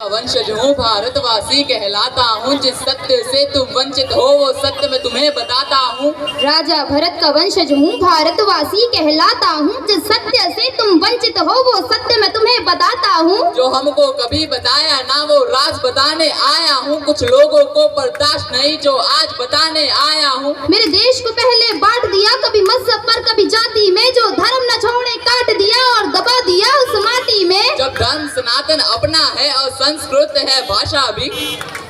वंशज हूँ भारतवासी कहलाता हूँ, जिस सत्य से तुम वंचित हो वो सत्य मैं तुम्हें बताता हूँ। राजा भरत का वंशज हूँ भारतवासी कहलाता हूँ, जिस सत्य से तुम वंचित हो वो सत्य मैं तुम्हें बताता हूँ। जो हमको कभी बताया ना वो राज बताने आया हूँ, कुछ लोगों को बर्दाश्त नहीं जो आज बताने आया हूँ। मेरे देश को पहले बांट दिया, कभी मजहब पर कभी जाति में, जो धर्म न छोड़े काट दिया और दबा दिया उस माटी में। जब धर्म सनातन अपना है और संस्कृत है भाषा भी,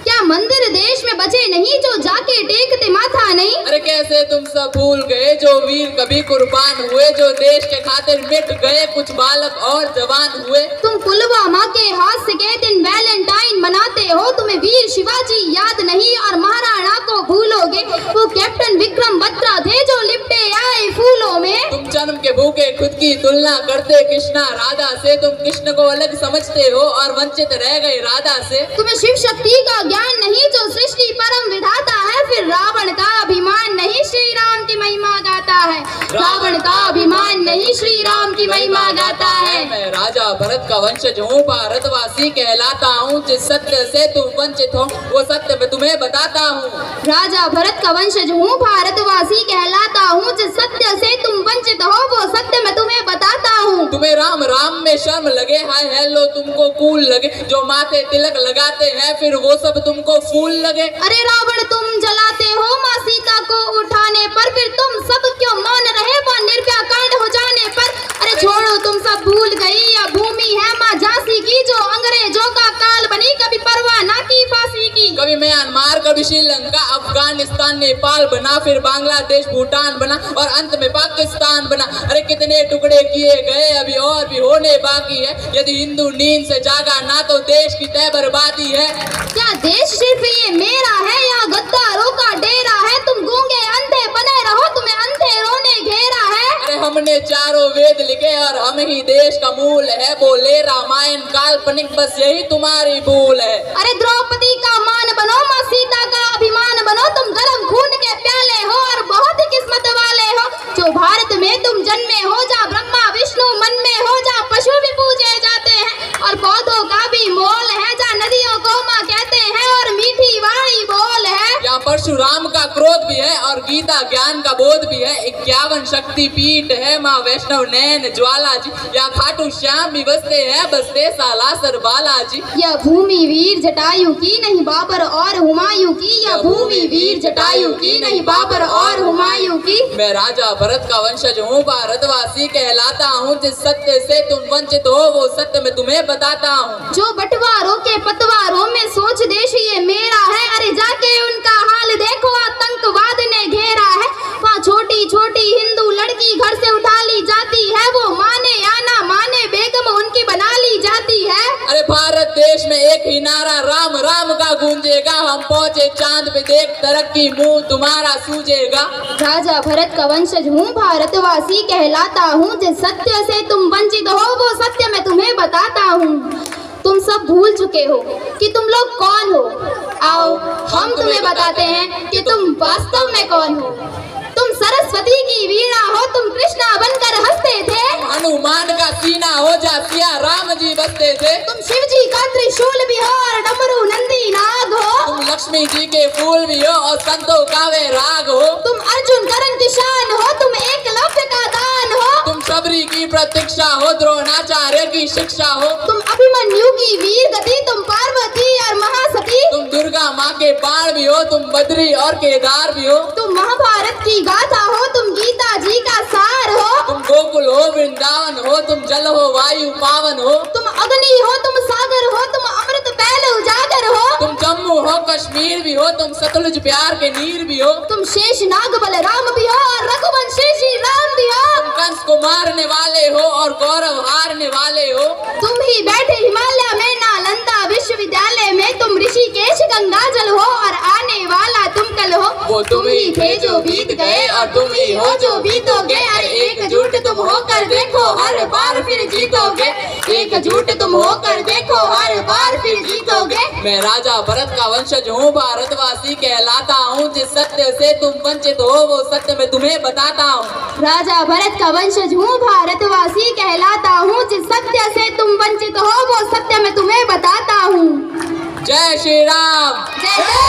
क्या मंदिर देश में बचे नहीं जो जाके टेकते माथा नहीं। अरे कैसे तुम सब भूल गए जो वीर कभी कुर्बान हुए, जो देश के खातिर मिट गए कुछ बालक और जवान हुए। तुम पुलवामा के हादसे के दिन वैलेंटाइन मनाते हो, तुम्हें वीर शिवाजी याद नहीं और महाराणा को भूलोगे। वो कैप्टन विक्रम बत्रा थे जो लिपटे आए फूलों में। तुम जन्म के भूखे खुद की तुलना करते कृष्णा राधा से, तुम कृष्ण को अलग समझते हो और वंचित रह गए राधा से। तुम्हें शिव शक्ति का ज्ञान नहीं जो सृष्टि परम विधाता है, फिर रावण का अभिमान नहीं श्री राम की महिमा गाता है। रावण का अभिमान नहीं श्री राम की महिमा गाता है। मैं राजा भरत का वंशज हूँ भारतवासी कहलाता हूँ, जिस सत्य से तुम वंचित हो वो सत्य मैं तुम्हें बताता हूँ। राजा भरत का वंशज हूँ भारतवासी कहलाता हूँ, जिस सत्य से तुम वंचित हो वो सत्य मैं तुम्हें बताता हूँ। तुम्हें राम राम में शर्म लगे, हाय हेलो तुमको कूल लगे, जो माथे तिलक लगाते हैं फिर वो सब तुमको फूल लगे। अरे रावण तुम जलाते हो माँ सीता को उठाने पर, फिर तुम सब क्यों मौन रहे वो निर्भया कांड हो जाने पर। अरे छोड़ो तुम सब भूल गई यह भूमि है माँ झांसी की, जो अंग्रेजों का काल बनी कभी परवाह ना की फांसी की। कभी म्यांमार कभी श्रीलंका अफगानिस्तान नेपाल बना, फिर बांग्लादेश भूटान बना और अंत में पाकिस्तान बना। अरे कितने टुकड़े किए गए अभी और भी होने बाकी है, यदि हिंदू नींद से जागा ना तो देश की तय बर्बादी है। क्या देश सिर्फ ये मेरा है या गद्दारों का डेरा है, तुम गूंगे अंधे बने रहो तुम्हें अंधेरों ने घेरा है। अरे हमने चारों वेद लिखे और हम ही देश का मूल है, बोले रामायण काल्पनिक बस यही तुम्हारी भूल है। अरे द्रौपदी का मान बनो माँ सीता का अभिमान बनो, तुम गरम खून के प्याले हो और बहुत ही किस्मत वाले हो। जो भारत में तुम जन्मे हो, जहाँ ब्रह्मा विष्णु मन में हो, जहाँ पशु भी पूजे जाते हैं और पौधों का भी मोल है, जहाँ नदियों को माँ कहते हैं और मीठी वाणी बोल है। यहाँ परशुराम का क्रोध भी है और गीता ज्ञान का बोध भी है। 51 शक्ति पीठ है, माँ वैष्णव नैन ज्वाला जी, यहाँ खाटू श्याम भी बसते हैं, बसते सालासर बालाजी। यह भूमि वीर जटायु की नहीं बाबर और हुमायूं की, यह भूमि वीर जटायु की नहीं बाबर और हुमायूं की। मैं राजा भरत का वंशज हूँ भारतवासी कहलाता हूँ, जिस सत्य से तुम वंचित हो वो सत्य मैं तुम्हें बताता हूँ। जो बंटवारों के पतवारों में सोच देश ये मेरा है, अरे जाके उनका हाल देखो आतंकवाद ने घेरा है। वहाँ छोटी छोटी हिंदू लड़की घर से उठा ली जाती है, वो माने या ना माने बेगम उनकी बना ली जाती है। अरे भारत देश में एक ही नारा राम राम का गूंजेगा, हम पहुँचे चांद पे देख तरक्की मुंह तुम्हारा सूझेगा। राजा भरत का वंशज हूँ भारतवासी कहलाता हूँ, जिस सत्य से तुम वंचित हो वो सत्य मैं तुम्हें बताता हूँ। तुम सब भूल चुके हो कि तुम लोग कौन हो, आओ हम तुम्हें बताते हैं कि तुम वास्तव में कौन हो। तुम सरस्वती की वीणा हो, तुम कृष्णा बनकर हंसते थे, हनुमान का सीना हो जा सिया राम जी बसते थे। तुम शिव जी का त्रिशूल भी हो और डमरू नंदी नाग हो, तुम लक्ष्मी जी के फूल भी हो और संतों का वे राग हो। तुम अर्जुन करण किसान हो, तुम एकलव्य का दान हो, तुम शबरी की प्रतीक्षा हो, द्रोणाचार्य की शिक्षा हो। तुम अभिमन्यु की वीर गति, तुम पार्वती और महासती, तुम दुर्गा माँ के बाण भी हो, तुम बद्री और केदार भी हो। तुम महाभारत की गाथा हो, तुम गीता जी का सार हो, तुम गोकुल हो वृंदावन हो, तुम जल हो वायु पावन हो। तुम अग्नि हो, तुम सागर हो, तुम अमृत पहले उजागर हो, तुम जम्मू हो कश्मीर भी हो, तुम सतलुज प्यार के नीर भी हो। तुम शेष नाग बलराम भी हो और रघुवंशी श्री राम भी हो, तुम कंस को मारने वाले हो और गौरव हारने वाले हो। तुम ही बैठे हिमालय में नालंदा विश्वविद्यालय में, तुम ऋषिकेश गंगाजल हो और आने वाला तुम कल हो। वो तुम ही थे जो बीत गए और तुम ही हो जो बीतोगे, अरे एकजुट तुम होकर देखो हर बार फिर जीतोगे, एकजुट तुम होकर देखो हर बार फिर जीतोगे। मैं राजा भरत का वंशज हूँ भारतवासी कहलाता हूँ, जिस सत्य से तुम वंचित हो वो सत्य मैं तुम्हें बताता हूँ। राजा भरत का वंशज हूँ भारतवासी कहलाता हूँ, जिस सत्य से तुम वंचित हो वो सत्य मैं तुम्हें बताता हूँ। जय श्री राम। जय